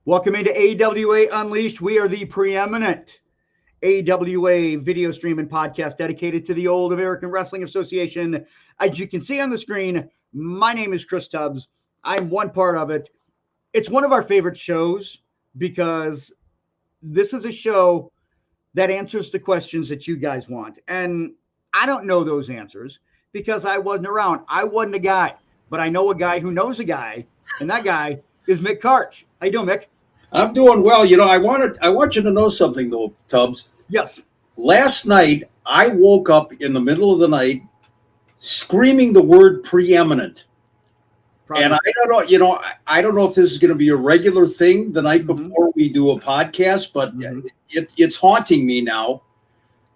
Welcome into AWA Unleashed. We are the preeminent AWA video stream and podcast dedicated to the Old American Wrestling Association. As you can see on the screen, my name is Chris Tubbs. I'm one part of it. It's one of our favorite shows because this is a show that answers the questions that you guys want. And I don't know those answers because I wasn't around. I wasn't a guy, but I know a guy who knows a guy, and that guy is Mick Karch. How you doing, Mick? I'm doing well. I want you to know something though, Tubbs. Yes. Last night I woke up in the middle of the night screaming the word preeminent. Probably. And I don't know if this is going to be a regular thing the night before we do a podcast, but it's haunting me now.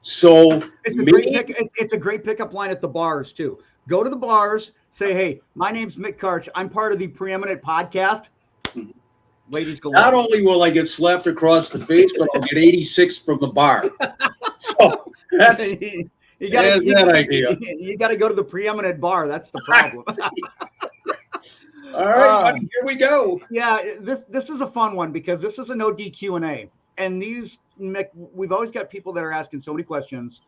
So it's a great pickup line at the bars too. Go to the bars, say, "Hey, my name's Mick Karch. I'm part of the preeminent podcast." Ladies go. Not only will I get slapped across the face, but I'll get 86 from the bar. So that's you got to go to the preeminent bar. That's the problem. All right, buddy, here we go. Yeah, this is a fun one because this is a no Q&A, and these we've always got people that are asking so many questions,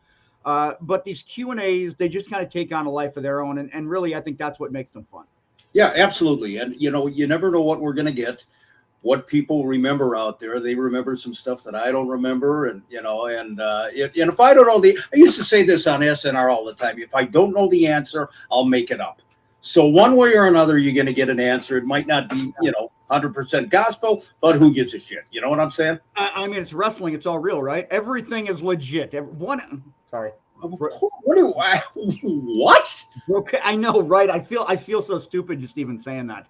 but these Q&As they just kind of take on a life of their own, and really I think that's what makes them fun. Yeah, absolutely, and you never know what we're going to get. What people remember out there, they remember some stuff that I don't remember, and if I don't know I used to say this on SNR all the time. If I don't know the answer, I'll make it up. So one way or another, you're going to get an answer. It might not be 100% gospel, but who gives a shit? You know what I'm saying? I mean, it's wrestling. It's all real, right? Everything is legit. Sorry. What? Okay, I know, right? I feel so stupid just even saying that.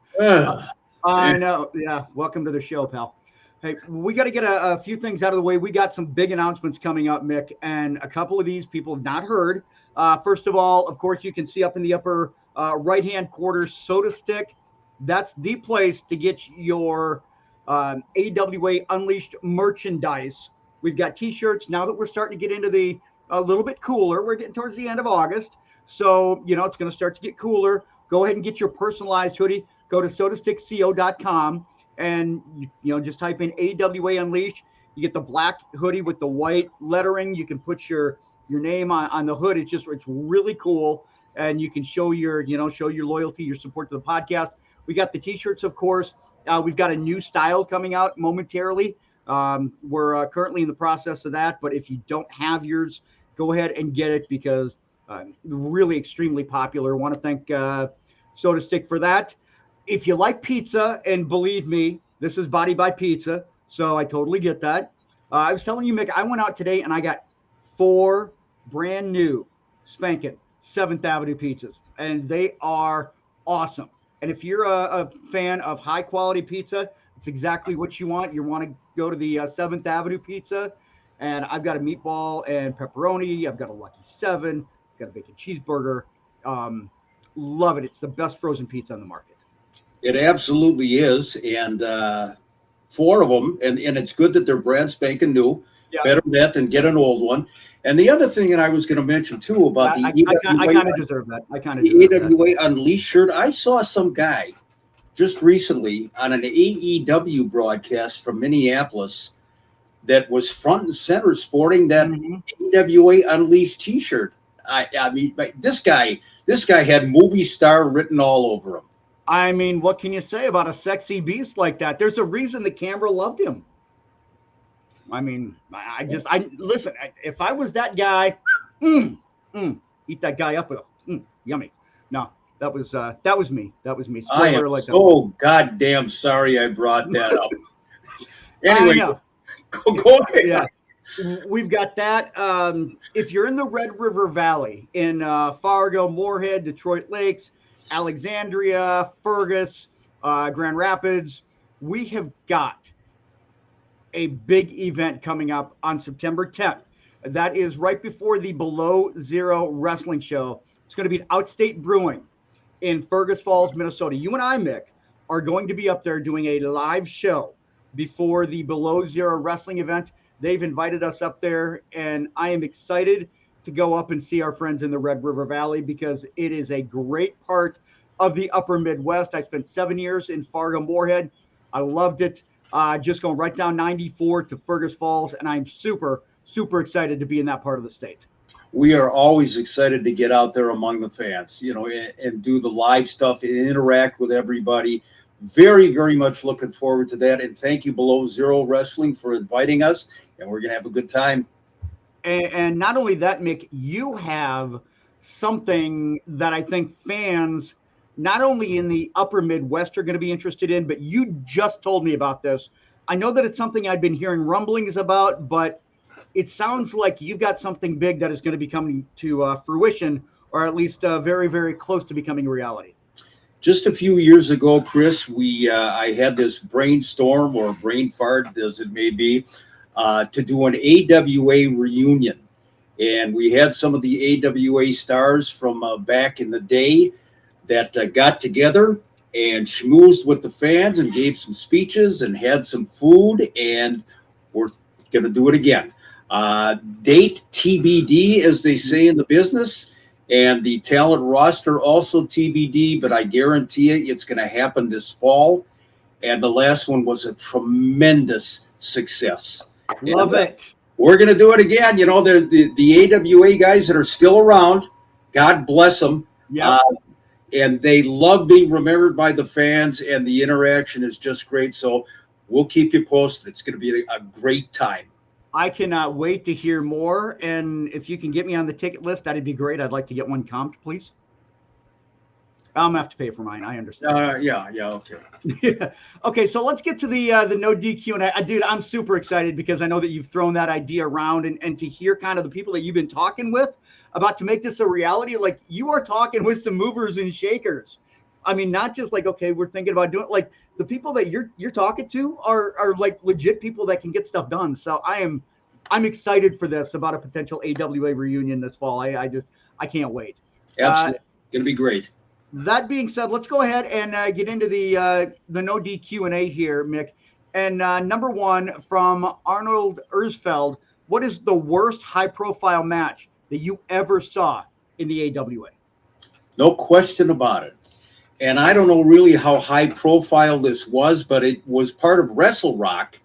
I know. Yeah. Welcome to the show, pal. Hey, we got to get a few things out of the way. We got some big announcements coming up, Mick, and a couple of these people have not heard. First of all, of course, you can see up in the upper right-hand quarter, Soda Stick. That's the place to get your AWA Unleashed merchandise. We've got T-shirts. Now that we're starting to get into a little bit cooler, we're getting towards the end of August. So, it's going to start to get cooler. Go ahead and get your personalized hoodie. Go to sodastickco.com and, just type in AWA Unleashed. You get the black hoodie with the white lettering. You can put your name on the hood. It's really cool. And you can show your loyalty, your support to the podcast. We got the T-shirts, of course. We've got a new style coming out momentarily. We're currently in the process of that. But if you don't have yours, go ahead and get it because really extremely popular. I want to thank Soda Stick for that. If you like pizza, and believe me, this is Body by Pizza, so I totally get that. I was telling you, Mick, I went out today and I got 4 brand new spanking 7th Avenue pizzas, and they are awesome. And if you're a fan of high quality pizza, it's exactly what you want. You want to go to the 7th Avenue pizza, and I've got a meatball and pepperoni. I've got a Lucky 7. I've got a bacon cheeseburger. Love it. It's the best frozen pizza on the market. It absolutely is, and 4 of them, and it's good that they're brand spanking new. Yeah. Better that than get an old one. And the other thing that I was going to mention too about I kind of deserve that. The AWA Unleashed shirt. I saw some guy just recently on an AEW broadcast from Minneapolis that was front and center sporting that AWA Unleashed T-shirt. I mean, this guy had movie star written all over him. I mean, what can you say about a sexy beast like that? There's a reason the camera loved him. I mean, listen, if I was that guy, eat that guy up with yummy. No, that was me. That was me. I am so goddamn sorry I brought that up. Anyway, go ahead. Yeah. We've got that. If you're in the Red River Valley in Fargo, Moorhead, Detroit Lakes, Alexandria, Fergus, Grand Rapids, we have got a big event coming up on September 10th. That is right before the Below Zero Wrestling Show. It's going to be at Outstate Brewing in Fergus Falls, Minnesota. You and I, Mick, are going to be up there doing a live show before the Below Zero Wrestling event. They've invited us up there, and I am excited to go up and see our friends in the Red River Valley because it is a great part of the upper Midwest. I spent 7 years in Fargo, Moorhead. I loved it. just going right down 94 to Fergus Falls, and I'm super, super excited to be in that part of the state. We are always excited to get out there among the fans, and do the live stuff and interact with everybody. Very, very much looking forward to that. And thank you, Below Zero Wrestling, for inviting us. And we're going to have a good time. And not only that, Mick, you have something that I think fans, not only in the upper Midwest, are going to be interested in, but you just told me about this. I know that it's something I've been hearing rumblings about, but it sounds like you've got something big that is going to be coming to fruition, or at least very, very close to becoming a reality. Just a few years ago, Chris, I had this brainstorm, or brain fart, as it may be, to do an AWA reunion. And we had some of the AWA stars from back in the day that got together and schmoozed with the fans and gave some speeches and had some food, and we're going to do it again. Date TBD, as they say in the business. And the talent roster also TBD, but I guarantee you it's going to happen this fall. And the last one was a tremendous success. Love it. We're going to do it again. They're the AWA guys that are still around. God bless them. Yeah. And they love being remembered by the fans, and the interaction is just great. So we'll keep you posted. It's going to be a great time. I cannot wait to hear more. And if you can get me on the ticket list, that'd be great. I'd like to get one comped, please. I'm gonna have to pay for mine. I understand. Yeah, okay. Yeah. Okay, so let's get to the no DQ. And dude, I'm super excited because I know that you've thrown that idea around, and to hear kind of the people that you've been talking with about to make this a reality. Like, you are talking with some movers and shakers. I mean, not just like, okay, we're thinking about doing it. Like, the people that you're talking to are like legit people that can get stuff done. So I'm excited for this, about a potential AWA reunion this fall. I can't wait. Absolutely. Gonna be great. That being said, let's go ahead and get into the no DQ&A here, Mick. And number one, from Arnold Erzfeld, what is the worst high-profile match that you ever saw in the AWA? No question about it. And I don't know really how high profile this was, but it was part of Wrestle Rock.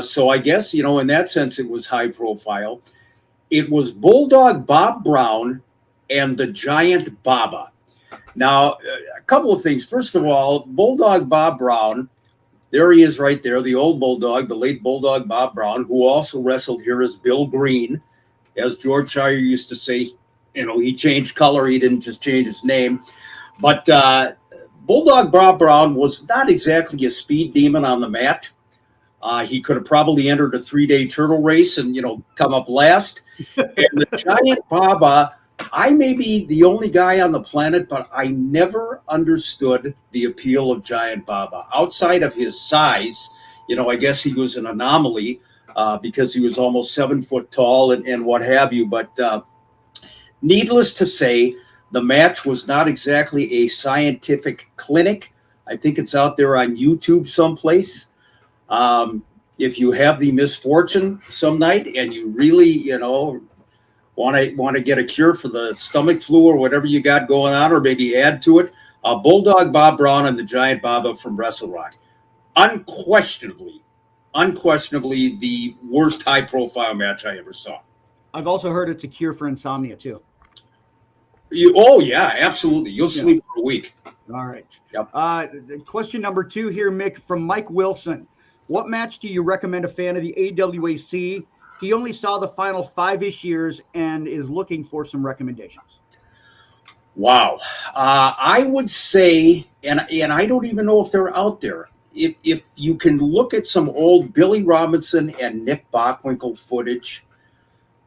So I guess, in that sense, it was high profile. It was Bulldog Bob Brown and the Giant Baba. Now, a couple of things. First of all, Bulldog Bob Brown, there he is right there, the old Bulldog, the late Bulldog Bob Brown, who also wrestled here as Bill Green. As George Shire used to say, he changed color. He didn't just change his name. But Bulldog Bob Brown was not exactly a speed demon on the mat. He could have probably entered a 3-day turtle race and, come up last. And the Giant Baba, I may be the only guy on the planet, but I never understood the appeal of Giant Baba. Outside of his size, I guess he was an anomaly because he was almost 7 foot tall and what have you. But needless to say, the match was not exactly a scientific clinic. I think it's out there on YouTube someplace. If you have the misfortune some night and you really, want to get a cure for the stomach flu or whatever you got going on, or maybe add to it, Bulldog Bob Brown and the Giant Baba from Wrestle Rock. Unquestionably the worst high-profile match I ever saw. I've also heard it's a cure for insomnia, too. Oh, yeah, absolutely. You'll sleep for a week. All right. Yep. Question number 2 here, Mick, from Mike Wilson. What match do you recommend a fan of the AWA see? He only saw the final 5-ish years and is looking for some recommendations. Wow. I would say, and I don't even know if they're out there, if you can look at some old Billy Robinson and Nick Bockwinkel footage,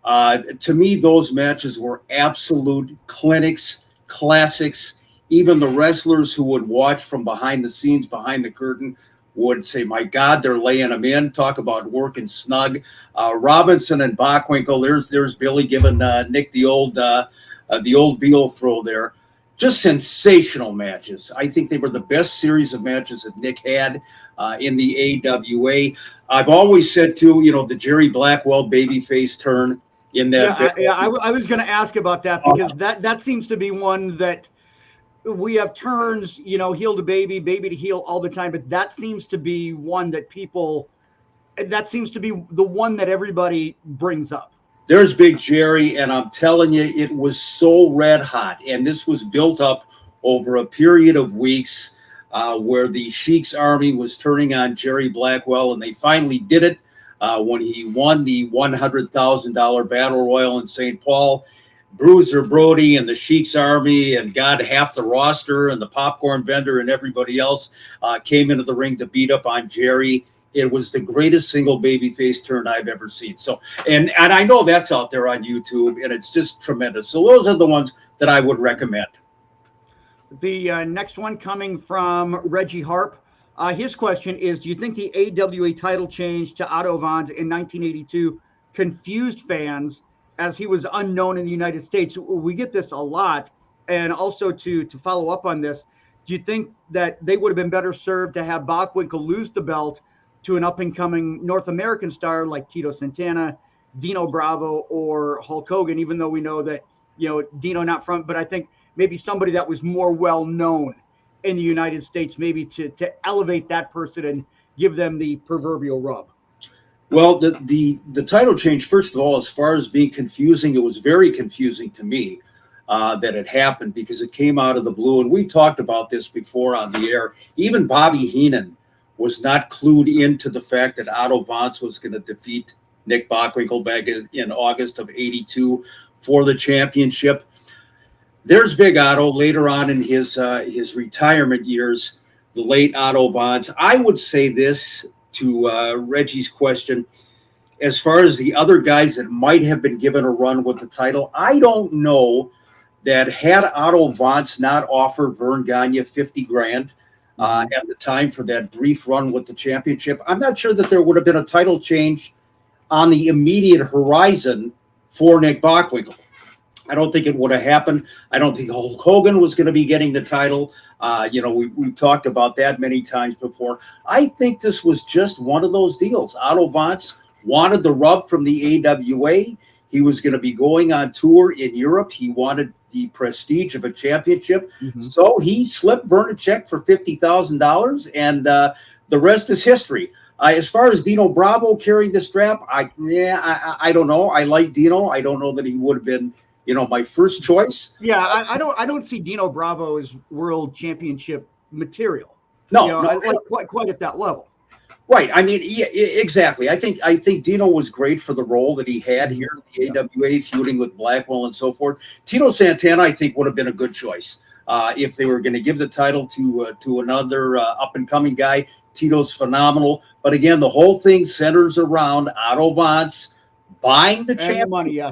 to me, those matches were absolute clinics, classics. Even the wrestlers who would watch from behind the scenes, behind the curtain, would say, my God, they're laying them in. Talk about working snug. Robinson and Bockwinkel, there's Billy giving Nick the old Beal throw there. Just sensational matches. I think they were the best series of matches that Nick had in the AWA. I've always said, too, the Jerry Blackwell babyface turn in that. I was going to ask about that because that seems to be one that we have turns, heel to baby, baby to heel all the time, but that seems to be one that that seems to be the one that everybody brings up. There's Big Jerry, and I'm telling you, it was so red hot, and this was built up over a period of weeks where the Sheik's army was turning on Jerry Blackwell, and they finally did it when he won the $100,000 Battle Royal in St. Paul. Bruiser Brody and the Sheik's army and half the roster and the popcorn vendor and everybody else came into the ring to beat up on Jerry. It was the greatest single babyface turn I've ever seen. So, and I know that's out there on YouTube, and it's just tremendous. So those are the ones that I would recommend. The next one coming from Reggie Harp. His question is, do you think the AWA title change to Otto Wanz in 1982 confused fans as he was unknown in the United States? We get this a lot. And also to follow up on this, do you think that they would have been better served to have Bockwinkel lose the belt to an up-and-coming North American star like Tito Santana, Dino Bravo, or Hulk Hogan, even though we know that, Dino not from, but I think maybe somebody that was more well-known in the United States, maybe to elevate that person and give them the proverbial rub. Well, the title change, first of all, as far as being confusing, it was very confusing to me that it happened because it came out of the blue. And we've talked about this before on the air. Even Bobby Heenan was not clued into the fact that Otto Wanz was going to defeat Nick Bockwinkel back in August of '82 for the championship. There's Big Otto later on in his retirement years, the late Otto Wanz. I would say this to Reggie's question, as far as the other guys that might have been given a run with the title, I don't know that had Otto Wanz not offered Vern Gagne $50,000 at the time for that brief run with the championship, I'm not sure that there would have been a title change on the immediate horizon for Nick Bockwinkel. I don't think it would have happened. I don't think Hulk Hogan was going to be getting the title. We've talked about that many times before. I think this was just one of those deals. Otto Wanz wanted the rub from the AWA. He was going to be going on tour in Europe. He wanted the prestige of a championship. Mm-hmm. So he slipped Vern a check for $50,000, and the rest is history. As far as Dino Bravo carrying the strap, I don't know. I like Dino. I don't know that he would have been, my first choice. Yeah, I don't see Dino Bravo as world championship material. No, quite at that level. Right. I mean, yeah, exactly. I think Dino was great for the role that he had here in the AWA, feuding with Blackwell and so forth. Tito Santana, I think, would have been a good choice if they were going to give the title to another up-and-coming guy. Tito's phenomenal. But again, the whole thing centers around Otto Wanz buying the championship. Money, yeah.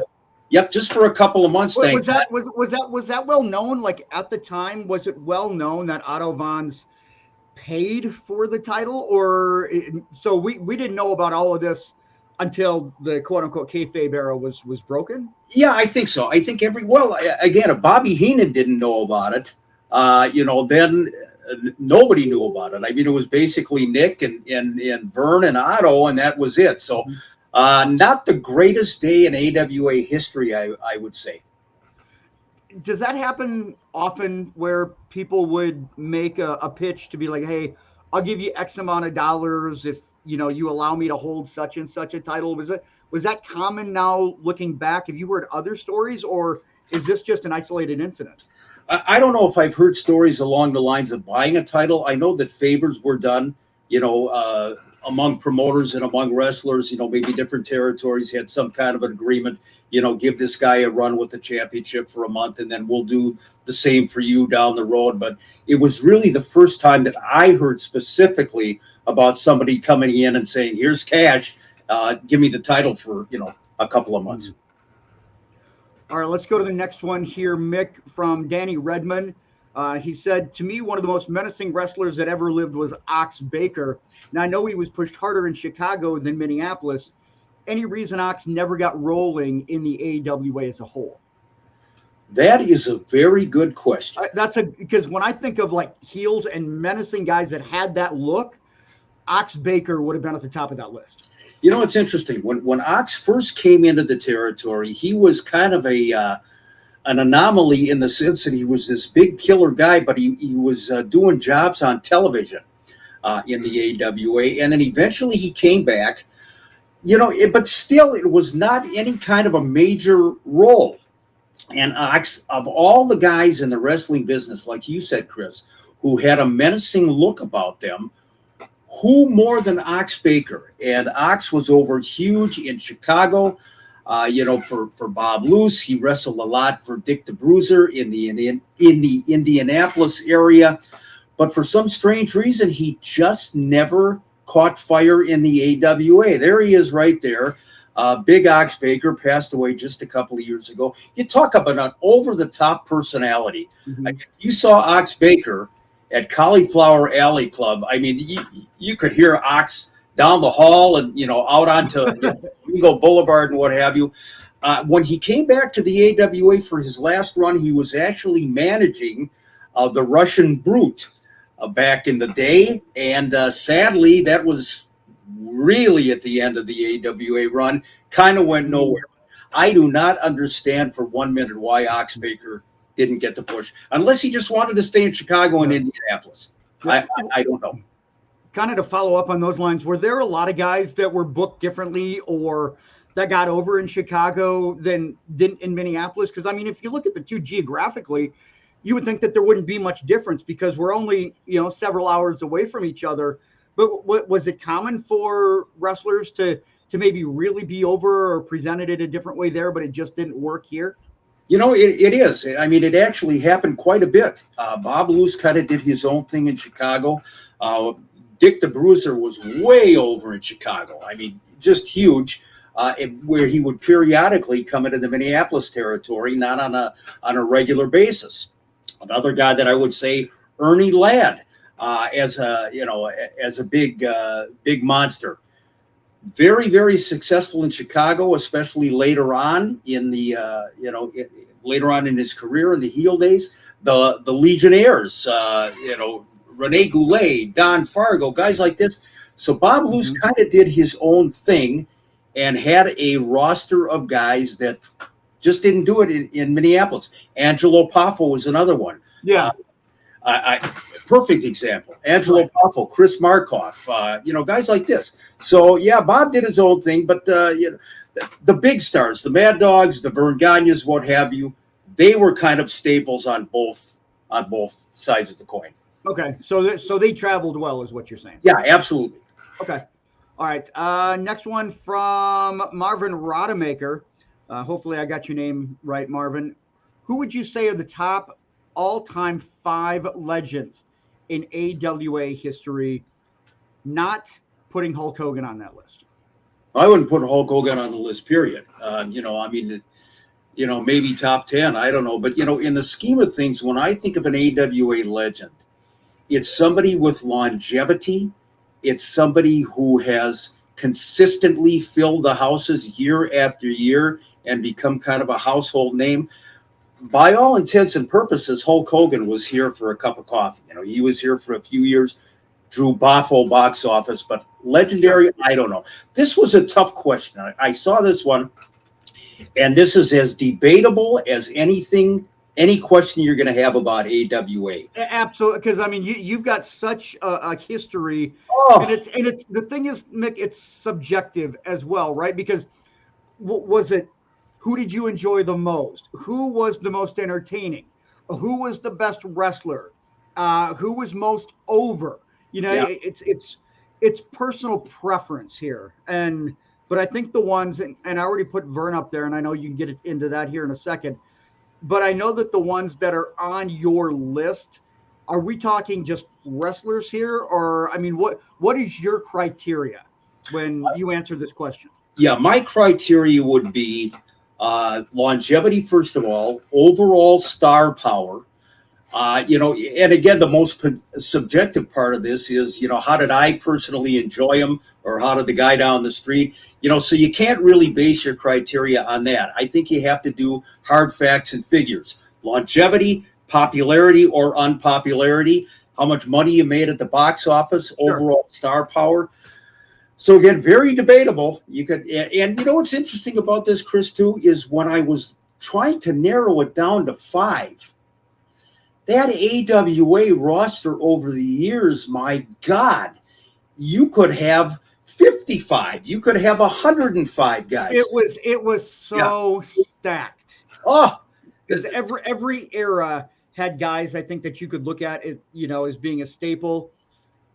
Yep, just for a couple of months. Was that well known? Like at the time, was it well known that Otto Wanz paid for the title, so we didn't know about all of this until the quote unquote kayfabe era was broken? Yeah, I think so. I think again, if Bobby Heenan didn't know about it, then nobody knew about it. I mean, it was basically Nick and Vern and Otto, and that was it. So. Not the greatest day in AWA history, I would say. Does that happen often where people would make a pitch to be like, hey, I'll give you X amount of dollars if, you allow me to hold such and such a title? Was that common now looking back? Have you heard other stories, or is this just an isolated incident? I don't know if I've heard stories along the lines of buying a title. I know that favors were done, among promoters and among wrestlers, maybe different territories had some kind of an agreement, give this guy a run with the championship for a month, and then we'll do the same for you down the road. But it was really the first time that I heard specifically about somebody coming in and saying, here's cash, give me the title for, a couple of months. All right, let's go to the next one here, Mick, from Danny Redmond. He said, to me, one of the most menacing wrestlers that ever lived was Ox Baker. Now, I know he was pushed harder in Chicago than Minneapolis. Any reason Ox never got rolling in the AWA as a whole? That is a very good question. Because when I think of like heels and menacing guys that had that look, Ox Baker would have been at the top of that list. It's interesting. When Ox first came into the territory, he was kind of a an anomaly in the sense that he was this big killer guy, but he was doing jobs on television in the AWA. And then eventually he came back, but still it was not any kind of a major role. And of all the guys in the wrestling business, like you said, Chris, who had a menacing look about them, who more than Ox Baker? And Ox was over huge in Chicago, for Bob Luce. He wrestled a lot for Dick the Bruiser in the Indianapolis area. But for some strange reason, he just never caught fire in the AWA. There he is right there. Big Ox Baker passed away just a couple of years ago. You talk about an over-the-top personality. Mm-hmm. Like, if you saw Ox Baker at Cauliflower Alley Club, I mean, you could hear Ox down the hall and, out onto Flamingo Boulevard and what have you. When he came back to the AWA for his last run, he was actually managing the Russian Brute back in the day. And sadly, that was really at the end of the AWA run, kind of went nowhere. I do not understand for 1 minute why Ox Baker didn't get the push, unless he just wanted to stay in Chicago and Indianapolis. I don't know. Kind of to follow up on those lines, were there a lot of guys that were booked differently or that got over in Chicago than didn't in Minneapolis? Because, I mean, if you look at the two geographically, you would think that there wouldn't be much difference because we're only, several hours away from each other. But was it common for wrestlers to maybe really be over or presented it a different way there, but it just didn't work here? It is. I mean, it actually happened quite a bit. Bob Luce kind of did his own thing in Chicago. Dick the Bruiser was way over in Chicago. I mean, just huge, where he would periodically come into the Minneapolis territory, not on a regular basis. Another guy that I would say, Ernie Ladd, as a big monster. Very, very successful in Chicago, especially later on in later on in his career in the heel days. The Legionnaires, Rene Goulet, Don Fargo, guys like this. So Bob Luce kind of did his own thing and had a roster of guys that just didn't do it in Minneapolis. Angelo Poffo was another one. Yeah. Perfect example. Angelo Poffo, Chris Markov, guys like this. So yeah, Bob did his own thing, but the big stars, the Mad Dogs, the Vern Gagnes, what have you, they were kind of staples on both sides of the coin. Okay, so they traveled well, is what you're saying? Yeah, absolutely. Okay, all right. Next one from Marvin Rodemaker. Hopefully, I got your name right, Marvin. Who would you say are the top all-time 5 legends in AWA history, not putting Hulk Hogan on that list? I wouldn't put Hulk Hogan on the list, period. Maybe top 10, I don't know. But, in the scheme of things, when I think of an AWA legend, it's somebody with longevity. It's somebody who has consistently filled the houses year after year and become kind of a household name. By all intents and purposes, Hulk Hogan was here for a cup of coffee. He was here for a few years, drew Boffo box office, but legendary, I don't know. This was a tough question. I saw this one, and this is as debatable as any question you're going to have about AWA. Absolutely, because I mean, you've got such a history, and it's the thing is, Mick, it's subjective as well, right? Because was it? Who did you enjoy the most? Who was the most entertaining? Who was the best wrestler? Who was most over? It's personal preference here. But I think the ones, and I already put Vern up there, and I know you can get into that here in a second. But I know that the ones that are on your list, are we talking just wrestlers here? Or, I mean, what is your criteria when you answer this question? Yeah, my criteria would be longevity, first of all, overall star power. And again, the most subjective part of this is, how did I personally enjoy him, or how did the guy down the street, so you can't really base your criteria on that. I think you have to do hard facts and figures. Longevity, popularity or unpopularity, how much money you made at the box office, sure. Overall star power. So again, very debatable. You could, and what's interesting about this, Chris, too, is when I was trying to narrow it down to 5. That AWA roster over the years, my God, you could have 55. You could have 105 guys. It was so stacked. Oh, because every era had guys I think that you could look at it, as being a staple.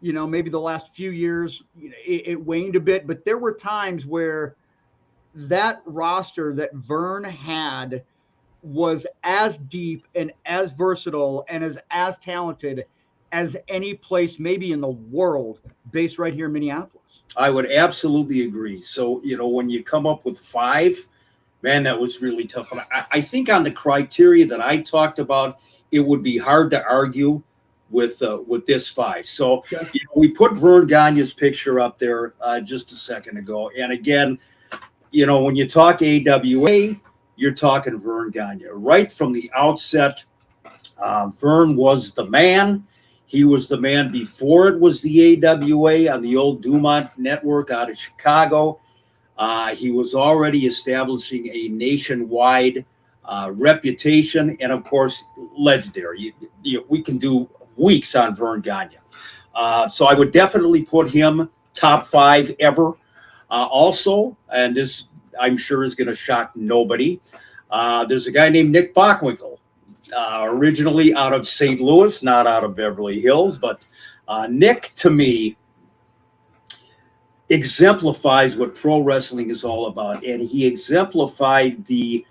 Maybe the last few years it waned a bit, but there were times where that roster that Vern had was as deep and as versatile and as talented as any place maybe in the world, based right here in Minneapolis. I would absolutely agree. So, when you come up with 5, man, that was really tough. But I think on the criteria that I talked about, it would be hard to argue with this 5. So we put Vern Gagne's picture up there just a second ago. And again, when you talk AWA, you're talking Vern Gagne. Right from the outset, Vern was the man. He was the man before it was the AWA on the old Dumont network out of Chicago. He was already establishing a nationwide reputation, and of course, legendary. We can do weeks on Vern Gagne. So I would definitely put him top 5 ever. Also, and this I'm sure is going to shock nobody, there's a guy named Nick Bockwinkel, originally out of St. Louis, not out of Beverly Hills, but Nick, to me, exemplifies what pro wrestling is all about, and he exemplified the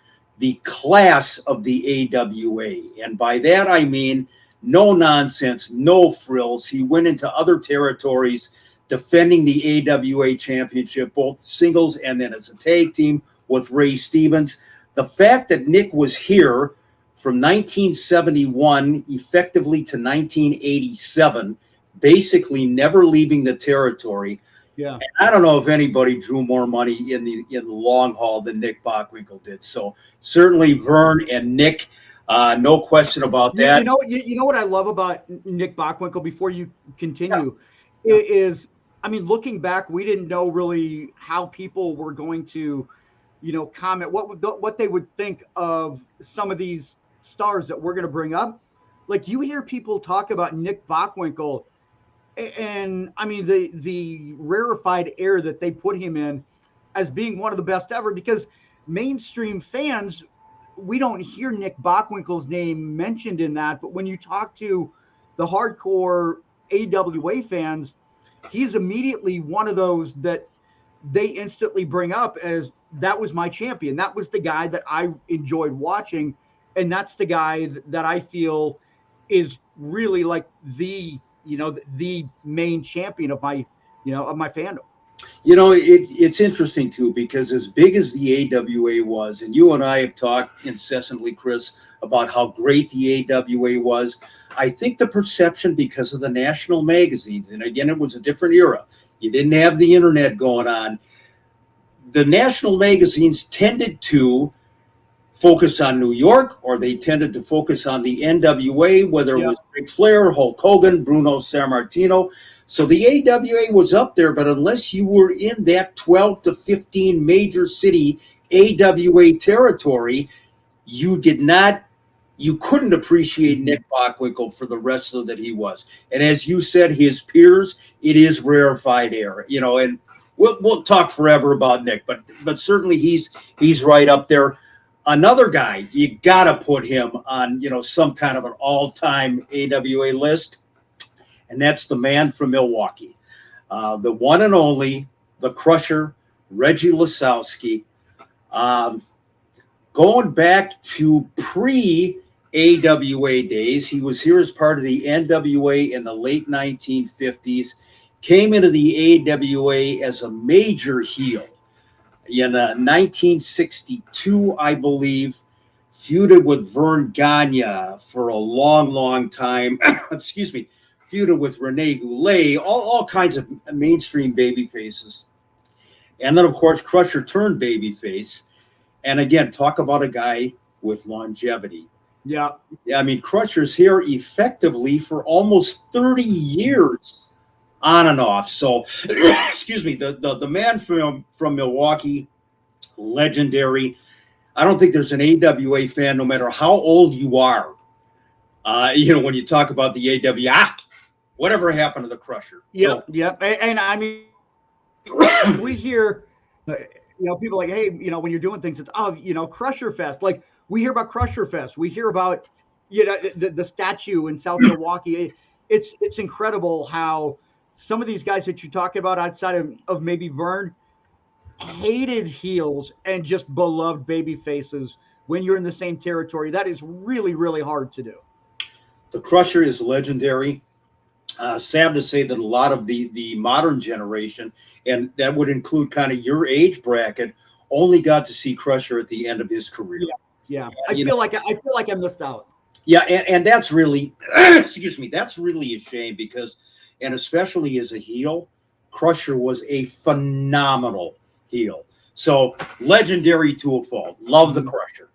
class of the AWA. And by that I mean no nonsense, no frills. He went into other territories defending the AWA championship, both singles and then as a tag team with Ray Stevens. The fact that Nick was here from 1971 effectively to 1987, basically never leaving the territory. Yeah, and I don't know if anybody drew more money in the long haul than Nick Bockwinkel did. So certainly Vern and Nick, no question about that. You know what I love about Nick Bockwinkel, before you continue, is, I mean, looking back, we didn't know really how people were going to, comment, what they would think of some of these stars that we're going to bring up. Like, you hear people talk about Nick Bockwinkel, and I mean the rarefied air that they put him in as being one of the best ever, because mainstream fans, we don't hear Nick Bockwinkel's name mentioned in that, but when you talk to the hardcore AWA fans, he's immediately one of those that they instantly bring up as, that was my champion. That was the guy that I enjoyed watching. And that's the guy that I feel is really like the main champion of my fandom. It's interesting too, because as big as the AWA was, and you and I have talked incessantly, Chris, about how great the AWA was, I think the perception, because of the national magazines, and again, it was a different era. You didn't have the internet going on. The national magazines tended to focus on New York, or they tended to focus on the NWA, whether it was Ric Flair, Hulk Hogan, Bruno Sammartino. So the AWA was up there, but unless you were in that 12 to 15 major city AWA territory, you couldn't appreciate Nick Bockwinkel for the wrestler that he was. And as you said, his peers, it is rarefied air, and we'll talk forever about Nick, but certainly he's right up there. Another guy, you got to put him on, some kind of an all-time AWA list, and that's the man from Milwaukee, the one and only, the Crusher, Reggie Lasowski. Going back to pre-AWA days, he was here as part of the NWA in the late 1950s, came into the AWA as a major heel. In 1962, I believe, feuded with Vern Gagne for a long, long time. Excuse me, feuded with Rene Goulet, all kinds of mainstream baby faces. And then, of course, Crusher turned babyface. And again, talk about a guy with longevity. Yeah. I mean, Crusher's here effectively for almost 30 years. On and off. So, excuse me, the man from Milwaukee, legendary. I don't think there's an AWA fan, no matter how old you are. When you talk about the AWA, whatever happened to the Crusher? Yep. And I mean, we hear, people like, hey, when you're doing things, it's Crusher Fest. Like we hear about Crusher Fest. We hear about, the statue in South Milwaukee. It's incredible how some of these guys that you talk about outside of maybe Vern hated heels and just beloved baby faces when you're in the same territory. That is really, really hard to do. The Crusher is legendary. Sad to say that a lot of the modern generation, and that would include kind of your age bracket, only got to see Crusher at the end of his career. Yeah. I feel like I missed out. Yeah, and that's really, excuse me, that's really a shame because, and especially as a heel, Crusher was a phenomenal heel. So legendary to a fault. Love the Crusher.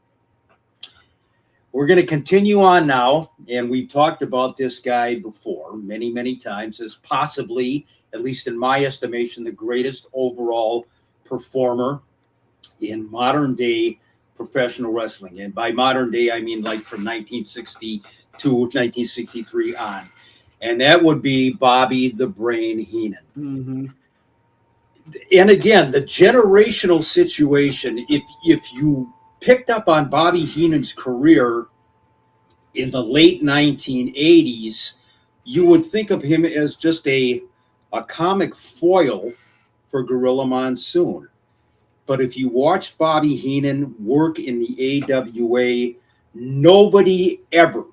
We're going to continue on now, and we've talked about this guy before many, many times as possibly, at least in my estimation, the greatest overall performer in modern day professional wrestling. And by modern day, I mean like from 1962, 1963 on. And that would be Bobby the Brain Heenan. Mm-hmm. And again, the generational situation, if you picked up on Bobby Heenan's career in the late 1980s, you would think of him as just a comic foil for Gorilla Monsoon. But if you watched Bobby Heenan work in the AWA, nobody ever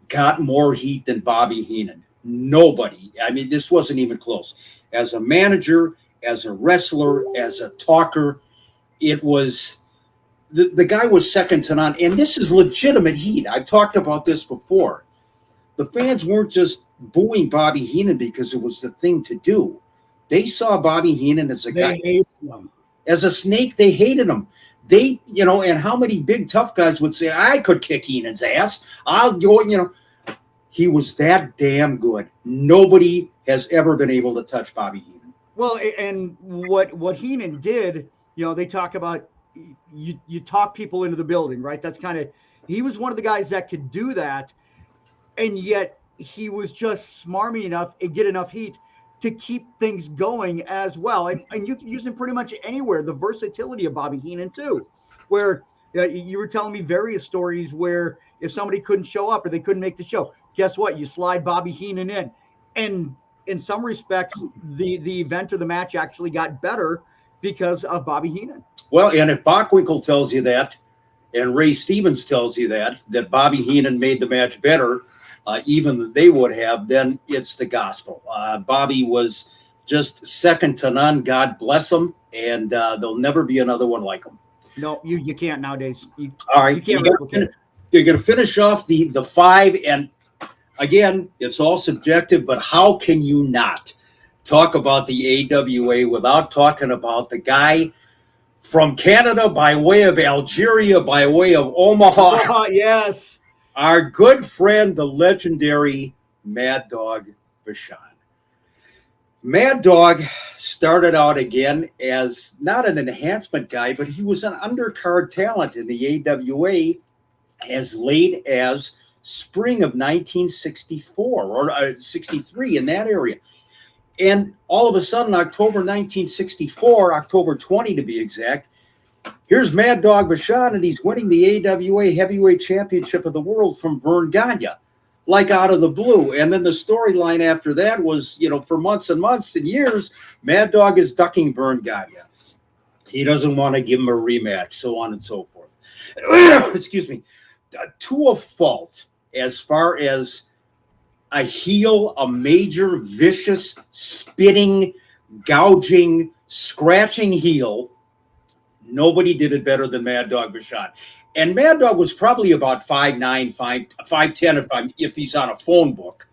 got more heat than Bobby Heenan. Nobody. I mean, this wasn't even close. As a manager, as a wrestler, as a talker, it was the guy was second to none. And this is legitimate heat. I've talked about this before. The fans weren't just booing Bobby Heenan because it was the thing to do. They saw Bobby Heenan as a guy. As a snake, they hated him. They, and how many big tough guys would say, I could kick Heenan's ass. I'll go, He was that damn good. Nobody has ever been able to touch Bobby Heenan. Well, and what Heenan did, they talk about, you talk people into the building, right? That's kind of, he was one of the guys that could do that. And yet he was just smarmy enough and get enough heat to keep things going as well. And you can use him pretty much anywhere. The versatility of Bobby Heenan too, where you were telling me various stories where if somebody couldn't show up or they couldn't make the show, guess what? You slide Bobby Heenan in. And in some respects, the event or the match actually got better because of Bobby Heenan. Well, and if Bockwinkel tells you that, and Ray Stevens tells you that Bobby Heenan made the match better, even than they would have, then it's the gospel. Bobby was just second to none. God bless him, and there'll never be another one like him. No, you can't nowadays. All right, you can't replicate it. You're going to finish off the five, and again, it's all subjective, but how can you not talk about the AWA without talking about the guy from Canada by way of Algeria, by way of Omaha? Oh, yes. Our good friend, the legendary Mad Dog Vachon. Mad Dog started out again as not an enhancement guy, but he was an undercard talent in the AWA as late as spring of 1964 or 63 in that area. And all of a sudden, October 1964, October 20 to be exact, here's Mad Dog Vachon, and he's winning the AWA Heavyweight Championship of the World from Vern Gagne, like out of the blue. And then the storyline after that was, for months and months and years, Mad Dog is ducking Vern Gagne. He doesn't want to give him a rematch, so on and so forth. Excuse me. To a fault, as far as a heel, a major, vicious, spitting, gouging, scratching heel, nobody did it better than Mad Dog Vachon. And Mad Dog was probably about 5'9", 5'10", if he's on a phone book.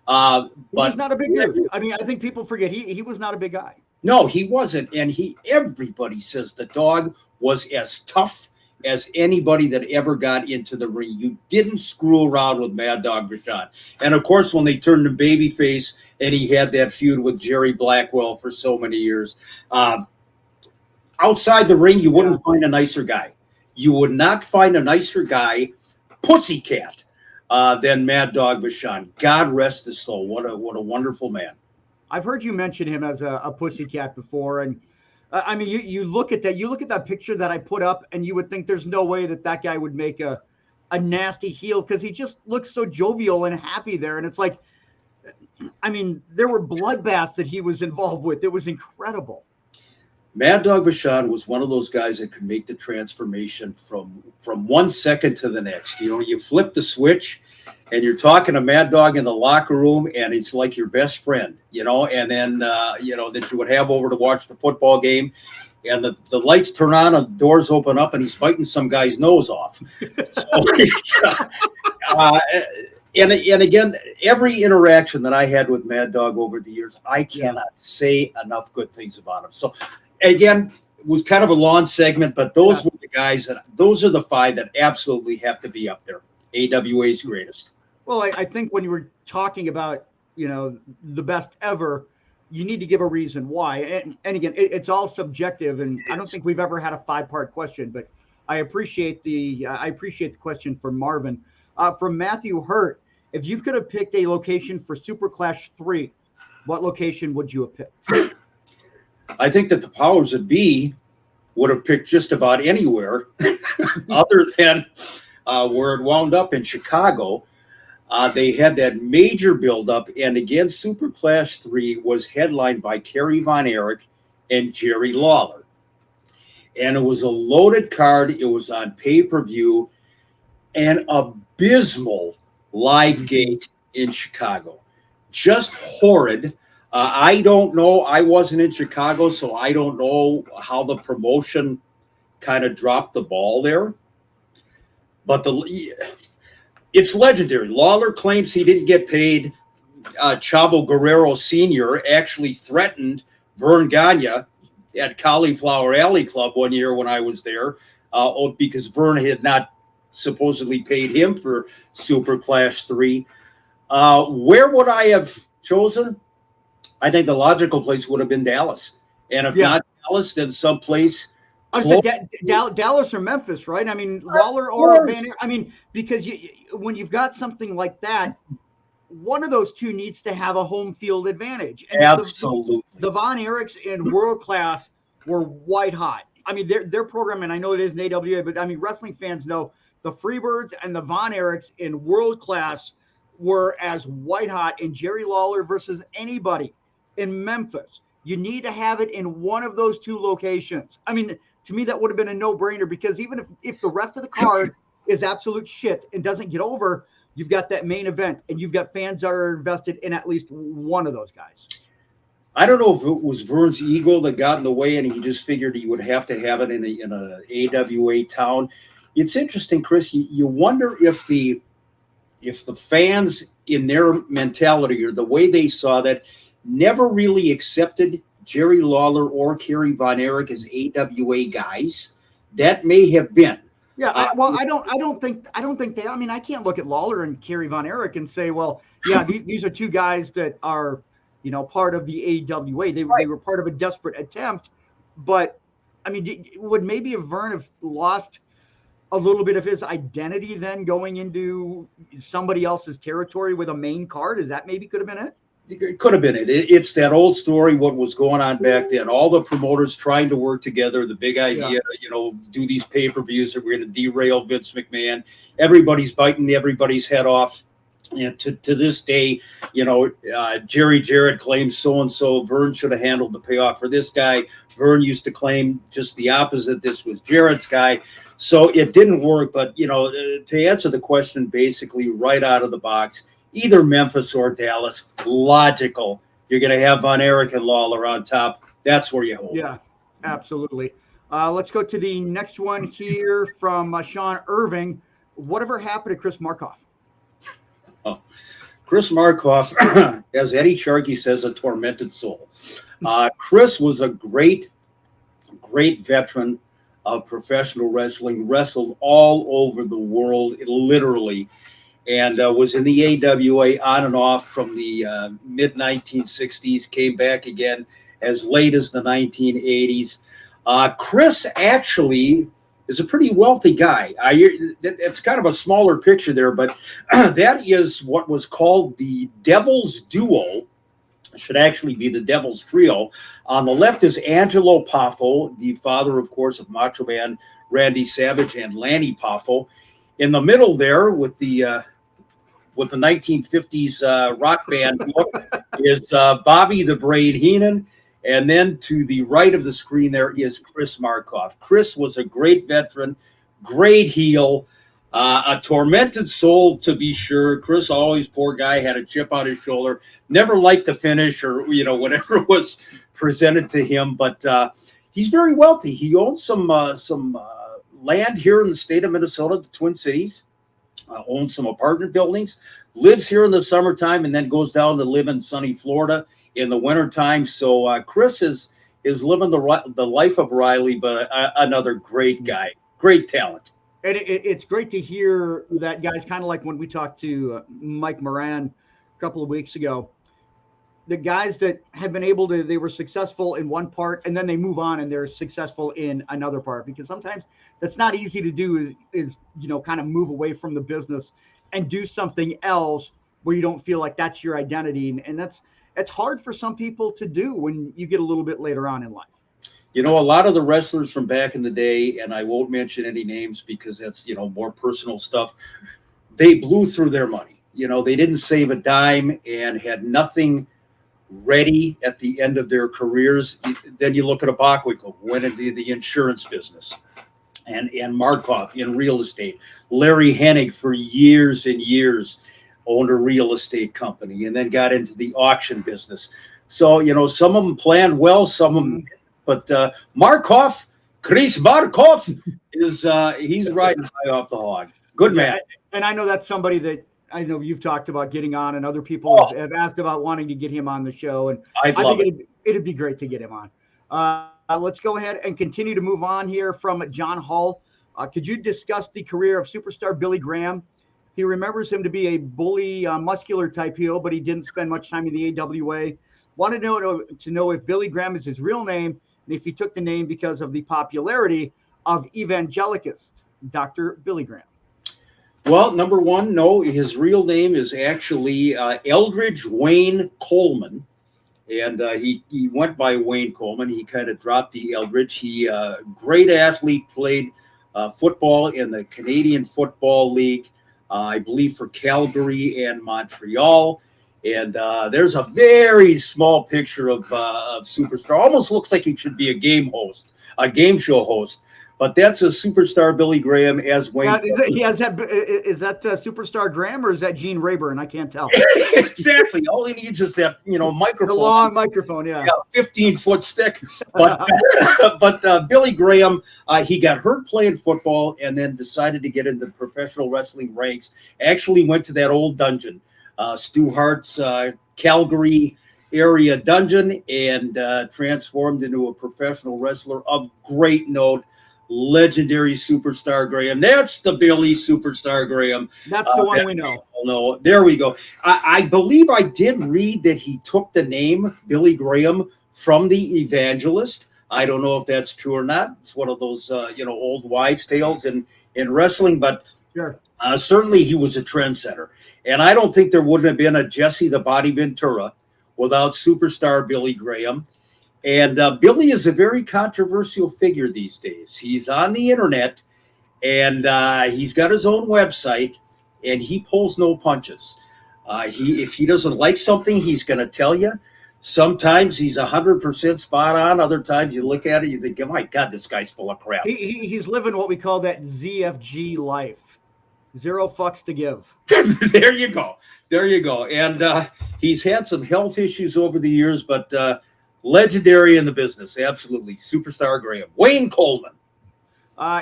But he's not a big dude. I mean, I think people forget he was not a big guy. No, he wasn't. And everybody says the dog was as tough as anybody that ever got into the ring. You didn't screw around with Mad Dog Vachon. And of course, when they turned him babyface and he had that feud with Jerry Blackwell for so many years, outside the ring, you wouldn't find a nicer guy. You would not find a nicer guy, Pussycat, than Mad Dog Vachon. God rest his soul. What a wonderful man. I've heard you mention him as a pussycat before, and I mean, you look at that. You look at that picture that I put up, and you would think there's no way that guy would make a nasty heel because he just looks so jovial and happy there. And it's like, I mean, there were bloodbaths that he was involved with. It was incredible. Mad Dog Vachon was one of those guys that could make the transformation from 1 second to the next. You know, you flip the switch and you're talking to Mad Dog in the locker room and it's like your best friend, you know, and then, you know, that you would have over to watch the football game and the lights turn on and doors open up and he's biting some guy's nose off. And again, every interaction that I had with Mad Dog over the years, I cannot say enough good things about him. So again, it was kind of a long segment, but those were the guys those are the 5 that absolutely have to be up there. AWA's greatest. Well, I think when you were talking about, you know, the best ever, you need to give a reason why. And again, it's all subjective, and I don't think we've ever had a 5-part question, but I appreciate the question from Marvin. From Matthew Hurt, if you could have picked a location for Super Clash 3, what location would you have picked? I think that the powers that be would have picked just about anywhere other than where it wound up in Chicago. They had that major buildup, and again, Super Clash 3 was headlined by Kerry Von Erich and Jerry Lawler. And it was a loaded card. It was on pay-per-view, an abysmal live gate in Chicago. Just horrid. I don't know. I wasn't in Chicago, so I don't know how the promotion kind of dropped the ball there. But it's legendary. Lawler claims he didn't get paid. Chavo Guerrero Sr. actually threatened Vern Gagne at Cauliflower Alley Club one year when I was there because Vern had not supposedly paid him for Super Clash 3. Where would I have chosen? I think the logical place would have been Dallas. And if not Dallas, then someplace Dallas or Memphis, right? I mean, Lawler or Van. I mean, because when you've got something like that, one of those two needs to have a home field advantage. And absolutely. The Von Erichs in World Class were white hot. I mean, their program, and I know it is an AWA, but I mean, wrestling fans know the Freebirds and the Von Erichs in World Class were as white hot in Jerry Lawler versus anybody in Memphis. You need to have it in one of those two locations. I mean, to me, that would have been a no-brainer because even if the rest of the card is absolute shit and doesn't get over, you've got that main event and you've got fans that are invested in at least one of those guys. I don't know if it was Vern's ego that got in the way and he just figured he would have to have it in a AWA town. It's interesting, Chris. You wonder if the fans in their mentality or the way they saw that never really accepted Jerry Lawler or Kerry Von Erich as AWA guys. That may have been. Yeah, I don't think they. I mean, I can't look at Lawler and Kerry Von Erich and say, well, yeah, these are two guys that are, you know, part of the AWA. They were part of a desperate attempt, but I mean, would maybe Vern have lost a little bit of his identity then going into somebody else's territory with a main card? Is that maybe could have been it? It could have been it. It's that old story, what was going on back then. All the promoters trying to work together, the big idea, you know, do these pay-per-views that we're going to derail Vince McMahon. Everybody's biting everybody's head off. And to this day, you know, Jerry Jarrett claims so-and-so. Vern should have handled the payoff for this guy. Vern used to claim just the opposite. This was Jarrett's guy. So it didn't work. But, you know, to answer the question basically right out of the box, either Memphis or Dallas, logical. You're going to have Von Erich and Lawler on top. That's where you hold. Yeah, absolutely. Let's go to the next one here from Sean Irving. Whatever happened to Chris Markov? Oh, Chris Markov, as Eddie Sharkey says, a tormented soul. Chris was a great veteran of professional wrestling, wrestled all over the world, literally. And was in the AWA on and off from the mid-1960s, came back again as late as the 1980s. Chris actually is a pretty wealthy guy. It's kind of a smaller picture there, but that is what was called the Devil's Duo. It should actually be the Devil's Trio. On the left is Angelo Poffo, the father, of course, of Macho Man Randy Savage and Lanny Poffo. In the middle there, with the 1950s rock band look, is Bobby the Brain Heenan. And then to the right of the screen there is Chris Markov. Chris was a great veteran, great heel, a tormented soul to be sure. Chris always, poor guy, had a chip on his shoulder, never liked to finish or, whatever was presented to him. But he's very wealthy. He owns some land here in the state of Minnesota, the Twin Cities, owns some apartment buildings, lives here in the summertime, and then goes down to live in sunny Florida in the wintertime. So Chris is living the life of Riley, but another great guy, great talent. And it's great to hear that, guys, kind of like when we talked to Mike Moran a couple of weeks ago, the guys that have been able to, they were successful in one part and then they move on and they're successful in another part, because sometimes that's not easy to do is kind of move away from the business and do something else where you don't feel like that's your identity. And it's hard for some people to do when you get a little bit later on in life. A lot of the wrestlers from back in the day, and I won't mention any names because that's, more personal stuff, they blew through their money. They didn't save a dime and had nothing ready at the end of their careers. Then you look at Abakwiko, who went into the insurance business, and Markov in real estate. Larry Hennig for years and years owned a real estate company and then got into the auction business. So, some of them planned well, some of them didn't. But Chris Markov he's riding high off the hog. Good man. And I know that's somebody that I know you've talked about getting on, and other people have asked about wanting to get him on the show. And I think it'd be great to get him on. Let's go ahead and continue to move on here from John Hull. Could you discuss the career of superstar Billy Graham? He remembers him to be a bully, muscular type heel, but he didn't spend much time in the AWA. Wanted to know if Billy Graham is his real name, and if he took the name because of the popularity of evangelicist Dr. Billy Graham. Well, number one, no, his real name is actually Eldridge Wayne Coleman. And he went by Wayne Coleman. He kind of dropped the Eldridge. He great athlete, played football in the Canadian Football League, I believe for Calgary and Montreal. And there's a very small picture of superstar. Almost looks like he should be a game show host. But that's a superstar Billy Graham as Wayne. Is that Superstar Graham or is that Gene Rayburn? I can't tell. Exactly. All he needs is that microphone. The long microphone, yeah. 15-foot stick. But Billy Graham, he got hurt playing football and then decided to get into professional wrestling ranks. Actually went to that old dungeon, Stu Hart's Calgary area dungeon, and transformed into a professional wrestler of great note. Legendary Superstar Graham. That's the Billy Superstar Graham. That's the one we know. No, there we go. I believe I did read that he took the name Billy Graham from the Evangelist. I don't know if that's true or not. It's one of those old wives' tales in wrestling, but sure. Certainly he was a trendsetter. And I don't think there wouldn't have been a Jesse the Body Ventura without Superstar Billy Graham. And Billy is a very controversial figure these days. He's on the internet, and he's got his own website, and he pulls no punches. If he doesn't like something, he's going to tell you. Sometimes he's 100% spot on. Other times you look at it, you think, oh my God, this guy's full of crap. He's living what we call that ZFG life. 0 fucks to give. There you go. And he's had some health issues over the years, but legendary in the business. Absolutely. Superstar Graham. Wayne Coleman.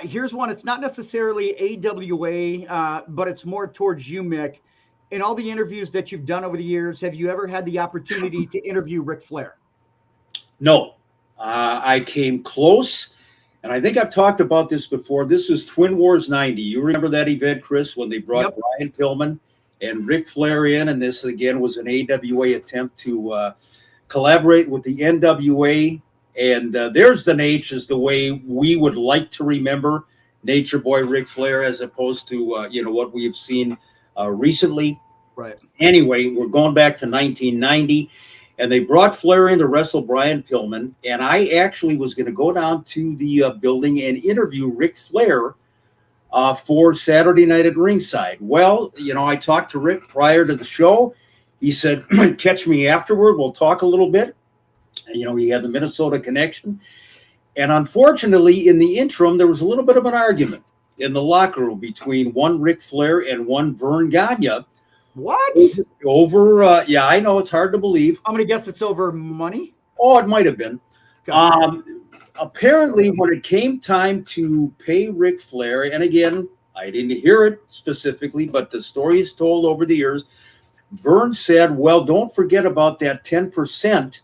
Here's one. It's not necessarily AWA, but it's more towards you, Mick. In all the interviews that you've done over the years, have you ever had the opportunity to interview Ric Flair? No. I came close, and I think I've talked about this before. This is Twin Wars 90. You remember that event, Chris, when they brought Brian Pillman and Ric Flair in, and this, again, was an AWA attempt to collaborate with the NWA, and there's the H is the way we would like to remember Nature Boy Ric Flair, as opposed to what we've seen recently. Right. Anyway, we're going back to 1990, and they brought Flair in to wrestle Brian Pillman, and I actually was going to go down to the building and interview Ric Flair for Saturday Night at Ringside. Well, I talked to Rick prior to the show. He said, catch me afterward. We'll talk a little bit. And, he had the Minnesota connection. And unfortunately, in the interim, there was a little bit of an argument in the locker room between one Ric Flair and one Vern Gagne. What? Over, I know it's hard to believe. I'm going to guess it's over money. Oh, it might have been. Apparently, when it came time to pay Ric Flair, and again, I didn't hear it specifically, but the story is told over the years, Vern said, well, don't forget about that 10%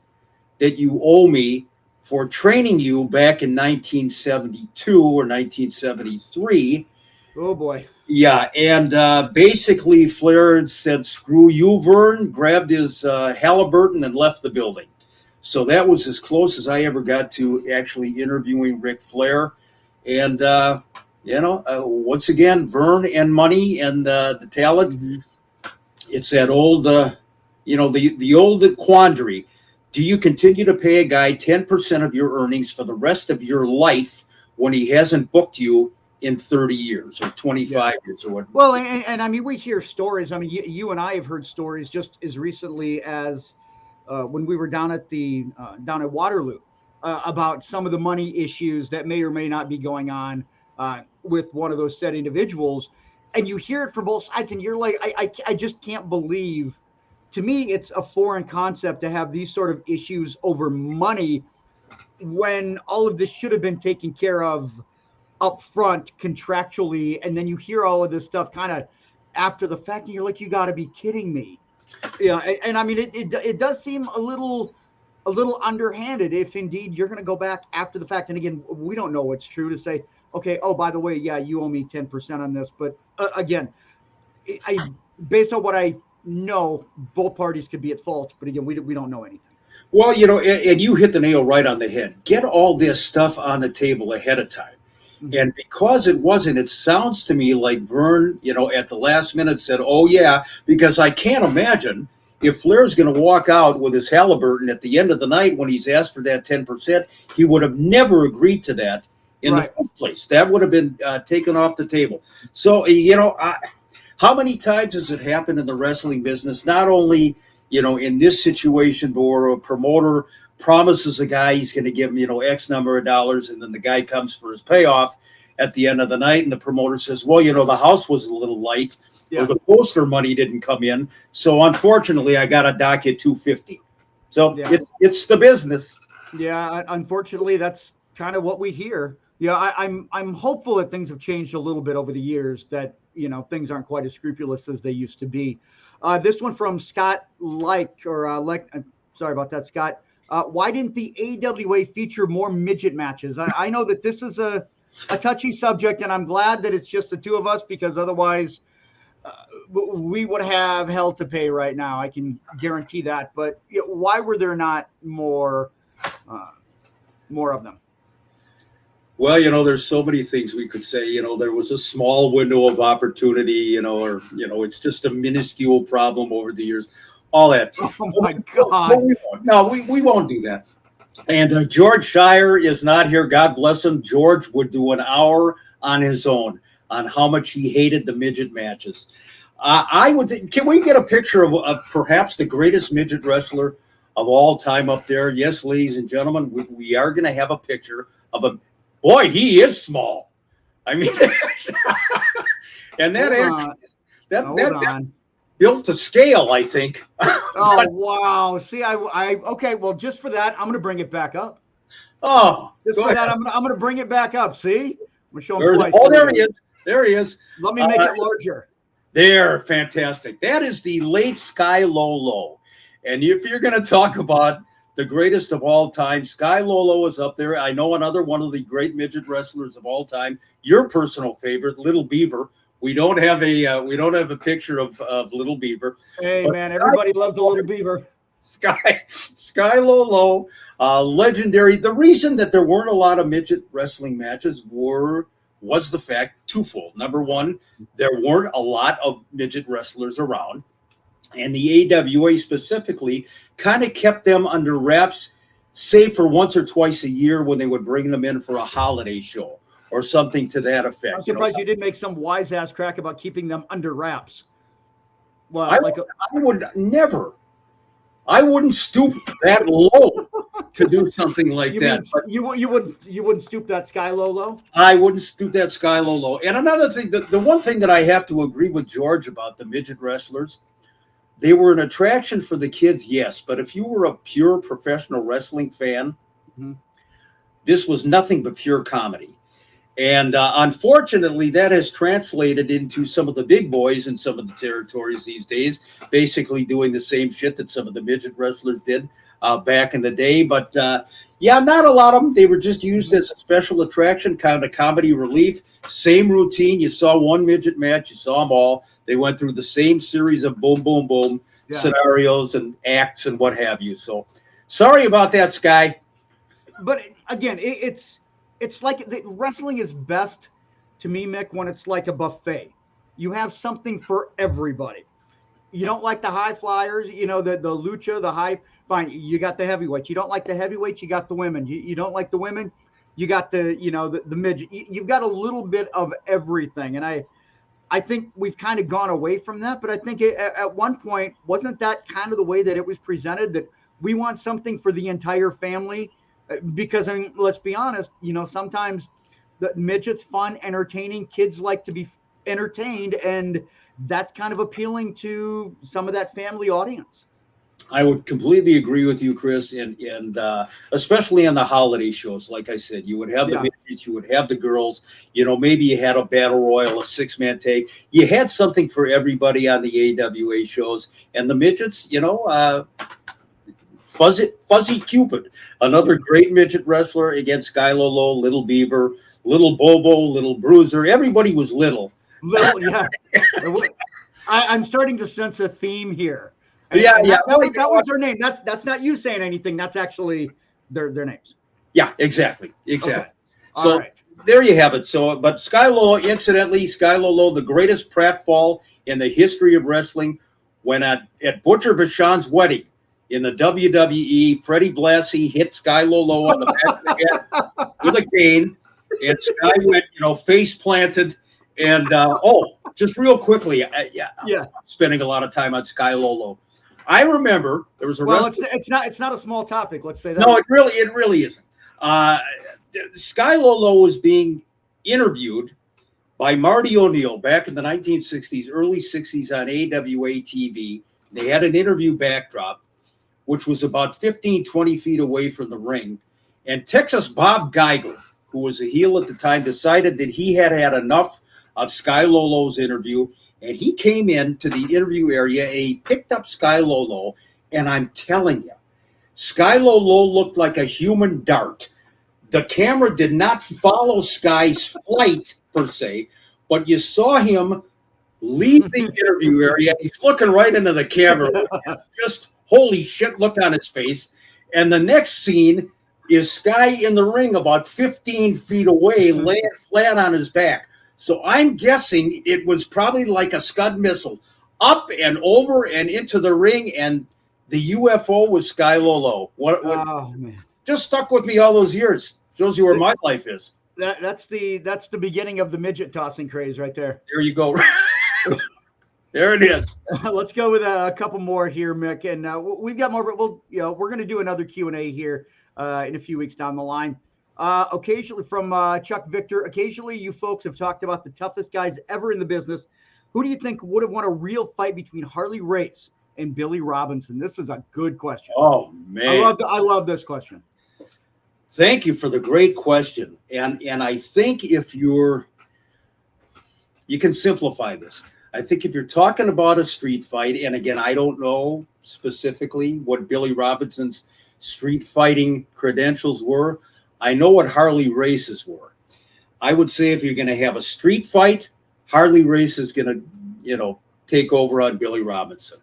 that you owe me for training you back in 1972 or 1973. Oh, boy. Yeah, and basically Flair said, screw you, Vern, grabbed his Halliburton and left the building. So that was as close as I ever got to actually interviewing Ric Flair. And, once again, Vern and money and the talent, it's that old, the old quandary. Do you continue to pay a guy 10% of your earnings for the rest of your life when he hasn't booked you in 30 years or 25 years or what? Well, and I mean, we hear stories. I mean, you and I have heard stories just as recently as when we were down at Waterloo about some of the money issues that may or may not be going on with one of those said individuals. And you hear it from both sides, and you're like, I just can't believe. To me, it's a foreign concept to have these sort of issues over money when all of this should have been taken care of up front contractually. And then you hear all of this stuff kind of after the fact, and you're like, you got to be kidding me. And I mean, it does seem a little underhanded if indeed you're going to go back after the fact. And again, we don't know what's true to say, okay, oh, by the way, yeah, you owe me 10% on this. But again, based on what I know, both parties could be at fault. But again, we don't know anything. Well, and you hit the nail right on the head. Get all this stuff on the table ahead of time. And because it wasn't, it sounds to me like Vern, at the last minute said, oh, yeah, because I can't imagine if Flair's going to walk out with his Halliburton at the end of the night when he's asked for that 10%, he would have never agreed to that in the first place. That would have been taken off the table. So, how many times has it happened in the wrestling business, not only, in this situation, but where a promoter promises a guy he's going to give him, X number of dollars, and then the guy comes for his payoff at the end of the night, and the promoter says, well, the house was a little light, or the poster money didn't come in, so unfortunately I got a docket $250. So it's the business. Yeah, unfortunately, that's kind of what we hear. Yeah, I'm hopeful that things have changed a little bit over the years, that things aren't quite as scrupulous as they used to be. This one from Scott sorry about that, Scott. Why didn't the AWA feature more midget matches? I know that this is a touchy subject, and I'm glad that it's just the two of us, because otherwise we would have hell to pay right now. I can guarantee that. But why were there not more of them? Well, there's so many things we could say. There was a small window of opportunity, or it's just a minuscule problem over the years. All that. Oh my God! We won't do that. And George Shire is not here. God bless him. George would do an hour on his own on how much he hated the midget matches. Can we get a picture of perhaps the greatest midget wrestler of all time up there? Yes, ladies and gentlemen, we are going to have a picture of him. Boy, he is small. I mean, and that built to scale, I think. Oh, wow. See, okay. Well, just for that, I'm going to bring it back up. Oh, just for that, I'm going to bring it back up. See, I'm going to show him twice. Oh, there he is. There he is. Let me make it larger. There, fantastic. That is the late Skylo Low. And if you're going to talk about the greatest of all time, Skylo Low is up there. I know another one of the great midget wrestlers of all time. Your personal favorite, Little Beaver. We don't have a picture of Little Beaver. Hey, man, everybody loves a Little Beaver. Skylo Low, legendary. The reason that there weren't a lot of midget wrestling matches was the fact twofold. Number one, there weren't a lot of midget wrestlers around, and the AWA specifically kind of kept them under wraps, save for once or twice a year when they would bring them in for a holiday show or something to that effect. I'm surprised you didn't make some wise ass crack about keeping them under wraps. Well, I would never. I wouldn't stoop that low to do something like that. You wouldn't stoop that Skylo Low? I wouldn't stoop that Skylo Low. And another thing, the one thing that I have to agree with George about the midget wrestlers, they were an attraction for the kids, yes. But if you were a pure professional wrestling fan, this was nothing but pure comedy. And unfortunately, that has translated into some of the big boys in some of the territories these days, basically doing the same shit that some of the midget wrestlers did back in the day. But yeah, not a lot of them. They were just used as a special attraction, kind of comedy relief. Same routine. You saw one midget match. You saw them all. They went through the same series of boom, boom, boom scenarios and acts and what have you. So sorry about that, Sky. But again, it's like wrestling is best to me, Mick, when it's like a buffet. You have something for everybody. You don't like the high flyers, the lucha, the high, fine. You got the heavyweights. You don't like the heavyweights, you got the women. You don't like the women, you got the midget. You've got a little bit of everything. And I think we've kind of gone away from that. But I think at one point, wasn't that kind of the way that it was presented, that we want something for the entire family? Because, I mean, let's be honest, sometimes the midget's fun, entertaining. Kids like to be entertained, and that's kind of appealing to some of that family audience. I would completely agree with you, Chris, and especially on the holiday shows. Like I said, you would have the midgets, you would have the girls. Maybe you had a battle royal, a 6-man tag. You had something for everybody on the AWA shows, and the midgets, Fuzzy Cupid, another great midget wrestler against Skylo Low, Little Beaver, Little Bobo, Little Bruiser. Everybody was little. Yeah. I'm starting to sense a theme here. And that was their name. That's not you saying anything. That's actually their names. Yeah, exactly. Okay. So there you have it. So, but Skylo Low, the greatest pratfall in the history of wrestling, when at Butcher Vachon's wedding in the WWE, Freddie Blassie hit Skylo Low on the back of the head with a cane, and Sky went, face planted. And just real quickly, I'm spending a lot of time on Skylo Low. I remember there was a it's not a small topic. Let's say that. No, it really isn't. Skylo Low was being interviewed by Marty O'Neill back in the 1960s, early 60s on AWA TV. They had an interview backdrop, which was about 15, 20 feet away from the ring. And Texas Bob Geigel, who was a heel at the time, decided that he had enough of Skylo Low's interview. And he came into the interview area and he picked up Skylo Low. And I'm telling you, Skylo Low looked like a human dart. The camera did not follow Sky's flight per se, but you saw him leave the interview area. He's looking right into the camera. Just holy shit look on his face. And the next scene is Sky in the ring about 15 feet away, laying flat on his back. So I'm guessing it was probably like a Scud missile, up and over and into the ring, and the UFO was Skylo Low. What man. Just stuck with me all those years. Shows you where my life is. That's the beginning of the midget tossing craze right there. There you go. There it is. Let's go with a couple more here, Mick, and we've got more. But we're going to do another Q&A here in a few weeks down the line. Occasionally from Chuck Victor. Occasionally, you folks have talked about the toughest guys ever in the business. Who do you think would have won a real fight between Harley Race and Billy Robinson? This is a good question. Oh man, I love this question. Thank you for the great question. And I think if you can simplify this. I think if you're talking about a street fight, and again, I don't know specifically what Billy Robinson's street fighting credentials were. I know what Harley Race's were. I would say if you're going to have a street fight, Harley Race is going to, take over on Billy Robinson.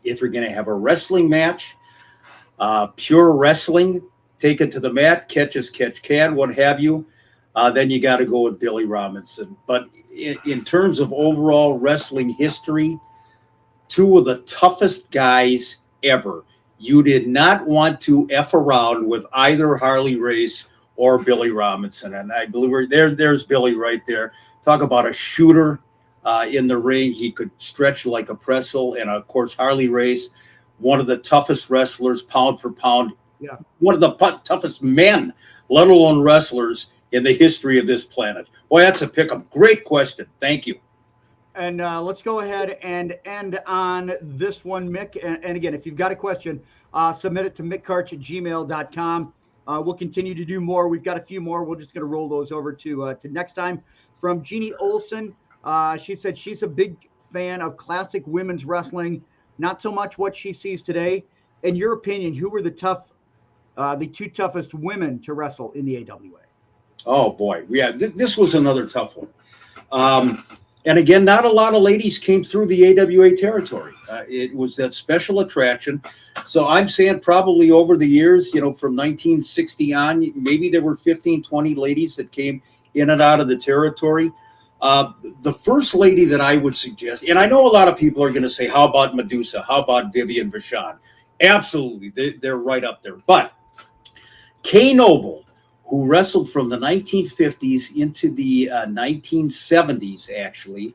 If you're going to have a wrestling match, pure wrestling, take it to the mat, catch as catch can, what have you. then you got to go with Billy Robinson. But in terms of overall wrestling history, two of the toughest guys ever. You did not want to F around with either Harley Race or Billy Robinson. And I believe there's Billy right there. Talk about a shooter in the ring. He could stretch like a pretzel. And, of course, Harley Race, one of the toughest wrestlers, pound for pound. Yeah. One of the toughest men, let alone wrestlers, in the history of this planet. Boy, that's a pick-up. Great question. Thank you. And let's go ahead and end on this one, Mick. And again, if you've got a question, submit it to mickkarch@gmail.com. We'll continue to do more. We've got a few more. We're just going to roll those over to next time. From Jeannie Olson, she said she's a big fan of classic women's wrestling, not so much what she sees today. In your opinion, who were the two toughest women to wrestle in the AWA? Oh, boy. Yeah, this was another tough one. And again, not a lot of ladies came through the AWA territory. It was that special attraction. So I'm saying probably over the years, from 1960 on, maybe there were 15, 20 ladies that came in and out of the territory. The first lady that I would suggest, and I know a lot of people are going to say, how about Medusa? How about Vivian Vachon? Absolutely. They're right up there. But Kay Noble, who wrestled from the 1950s into the 1970s, actually.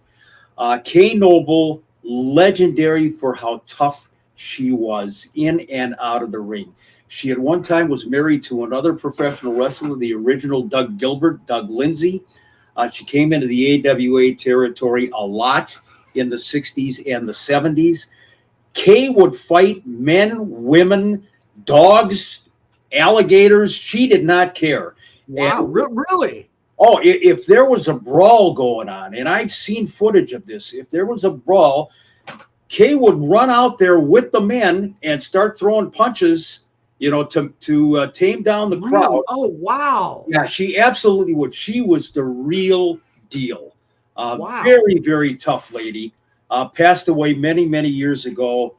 Kay Noble, legendary for how tough she was in and out of the ring. She at one time was married to another professional wrestler, the original Doug Gilbert, Doug Lindsay. She came into the AWA territory a lot in the 60s and the 70s. Kay would fight men, women, dogs, alligators. She did not care. Wow, really? Oh, if there was a brawl going on, and I've seen footage of this, if there was a brawl, Kay would run out there with the men and start throwing punches, to tame down the crowd. Really? Oh, wow. Yeah, she absolutely would. She was the real deal. Wow. Very, very tough lady. Passed away many, many years ago.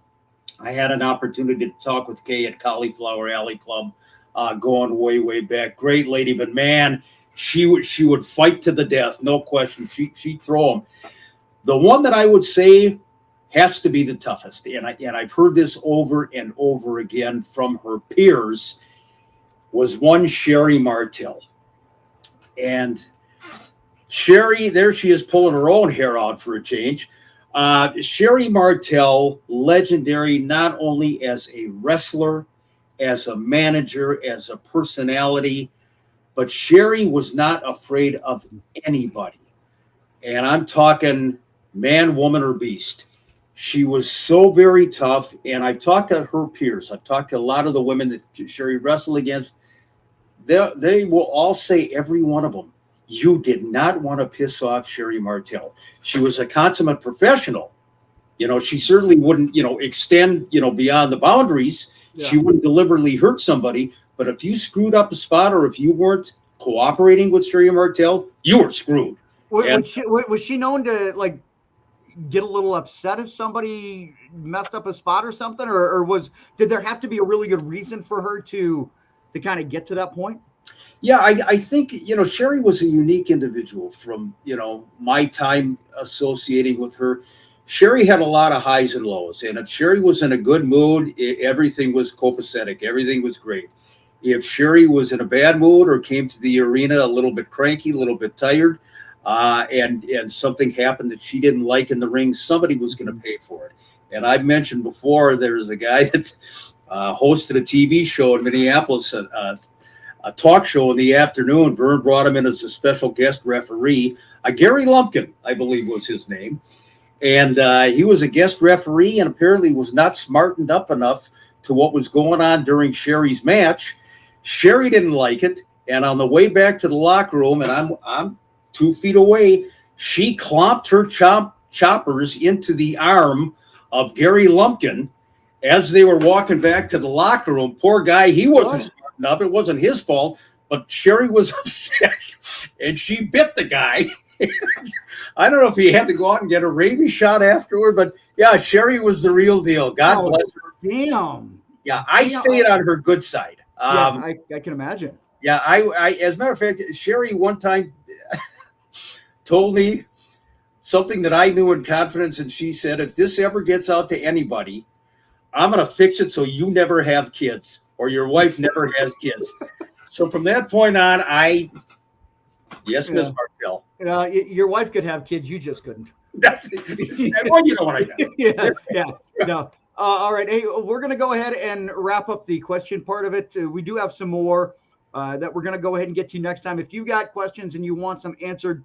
I had an opportunity to talk with Kay at Cauliflower Alley Club, going way, way back. Great lady, but man, she would fight to the death, no question. She'd throw them. The one that I would say has to be the toughest, and I've heard this over and over again from her peers, was one Sherry Martel. And Sherry, there she is pulling her own hair out for a change. Sherry Martel, legendary not only as a wrestler, as a manager, as a personality, but Sherry was not afraid of anybody. And I'm talking man, woman, or beast. She was so very tough. And I've talked to her peers. I've talked to a lot of the women that Sherry wrestled against. They will all say, every one of them, you did not want to piss off Sherry Martel. She was a consummate professional. She certainly wouldn't, extend, beyond the boundaries. Yeah. She wouldn't deliberately hurt somebody. But if you screwed up a spot, or if you weren't cooperating with Sherry Martel, you were screwed. Was she known to get a little upset if somebody messed up a spot or something, or did there have to be a really good reason for her to kind of get to that point? Yeah, I think, Sherry was a unique individual from, my time associating with her. Sherry had a lot of highs and lows. And if Sherry was in a good mood, everything was copacetic. Everything was great. If Sherry was in a bad mood or came to the arena a little bit cranky, a little bit tired, and something happened that she didn't like in the ring, somebody was going to pay for it. And I've mentioned before, there's a guy that hosted a TV show in Minneapolis, a talk show in the afternoon. Vern brought him in as a special guest referee. Gary Lumpkin, I believe was his name. And he was a guest referee and apparently was not smartened up enough to what was going on during Sherry's match. Sherry didn't like it. And on the way back to the locker room, and I'm 2 feet away, she clomped her choppers into the arm of Gary Lumpkin as they were walking back to the locker room. Poor guy, he wasn't smart enough. It wasn't his fault, but Sherry was upset, and she bit the guy. I don't know if he had to go out and get a rabies shot afterward, but yeah, Sherry was the real deal. God bless her. Damn. Yeah, I stayed on her good side. I can imagine. Yeah, I as a matter of fact, Sherry one time told me something that I knew in confidence, and she said, if this ever gets out to anybody, I'm going to fix it so you never have kids or your wife never has kids. So from that point on, yes, Ms. Martell. Your wife could have kids, you just couldn't. That's well, you know what I mean. Yeah. No. All right. Hey, we're going to go ahead and wrap up the question part of it. We do have some more that we're going to go ahead and get to next time. If you got questions and you want some answered,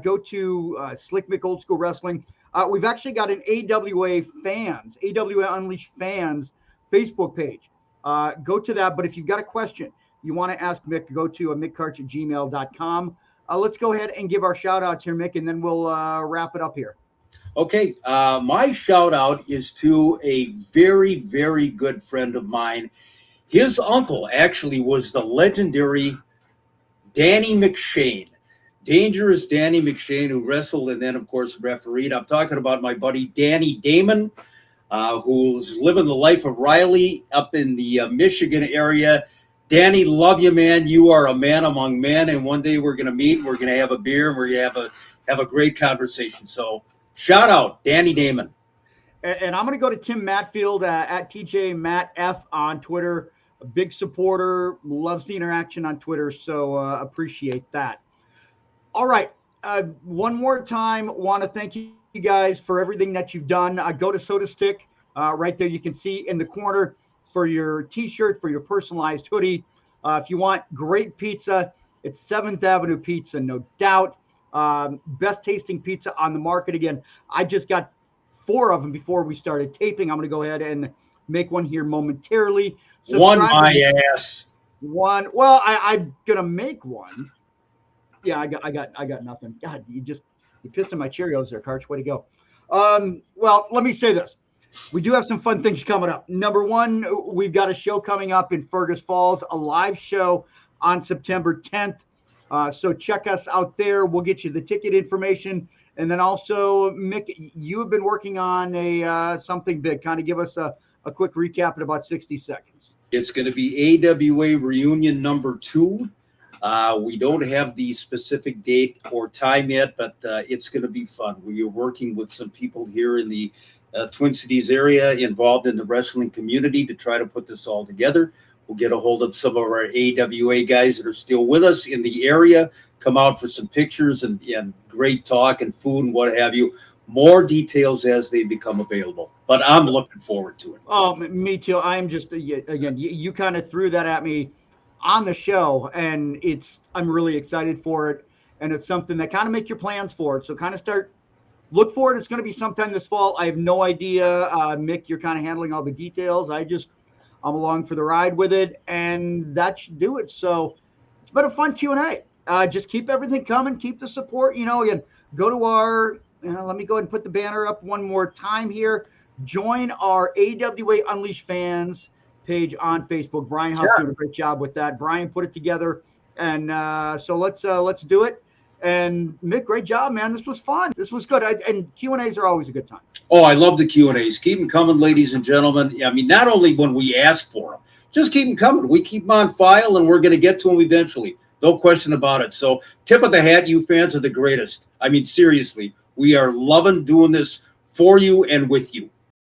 go to Slick Mick Old School Wrestling. We've actually got an AWA Unleashed fans Facebook page. Go to that. But if you've got a question you want to ask Mick, go to mickkarch@gmail.com. Let's go ahead and give our shout outs here, Mick, and then we'll wrap it up here. Okay. My shout out is to a very, very good friend of mine. His uncle actually was the legendary Danny McShane. Dangerous Danny McShane, who wrestled and then, of course, refereed. I'm talking about my buddy Danny Damon, who's living the life of Riley up in the Michigan area. Danny, love you, man. You are a man among men, and one day we're going to meet. We're going to have a beer, and we're going to have a great conversation. So, shout out, Danny Damon. And I'm going to go to Tim Matfield at TJ Matt F on Twitter. A big supporter, loves the interaction on Twitter, so appreciate that. All right. One more time, want to thank you guys for everything that you've done. Go to Soda Stick. Right there, you can see in the corner for your T-shirt, for your personalized hoodie. If you want great pizza, it's 7th Avenue Pizza, no doubt. Best tasting pizza on the market. Again, I just got 4 of them before we started taping. I'm going to go ahead and make one here momentarily. One my ass. One. Well, I'm going to make one. Yeah, I got nothing. God, you pissed in my Cheerios there, Karch. Way to go. Well, let me say this. We do have some fun things coming up. Number one, we've got a show coming up in Fergus Falls, a live show on September 10th. So check us out there. We'll get you the ticket information. And then also, Mick, you have been working on something big. Kind of give us a quick recap in about 60 seconds. It's going to be AWA Reunion number 2. We don't have the specific date or time yet, but it's going to be fun. We are working with some people here in the Twin Cities area involved in the wrestling community to try to put this all together. We'll get a hold of some of our AWA guys that are still with us in the area, come out for some pictures and great talk and food and what have you. More details as they become available, but I'm looking forward to it. Oh, me too. I'm just, again, you kind of threw that at me on the show, and I'm really excited for it, and it's something that kind of make your plans for it. So kind of look for it. It's going to be sometime this fall. I have no idea. Mick, you're kind of handling all the details. I'm along for the ride with it, and that should do it. So it's been a fun Q&A. Just keep everything coming. Keep the support. Again, go to our, let me go ahead and put the banner up one more time here. Join our AWA Unleashed fans page on Facebook. Brian Huff doing a great job with that. Brian put it together. And so let's do it. And Mick, great job, man. This was fun. This was good. And Q&As are always a good time. Oh, I love the Q&As. Keep them coming, ladies and gentlemen. I mean, not only when we ask for them, just keep them coming. We keep them on file, and we're going to get to them eventually. No question about it. So tip of the hat, you fans are the greatest. I mean, seriously, we are loving doing this for you and with you.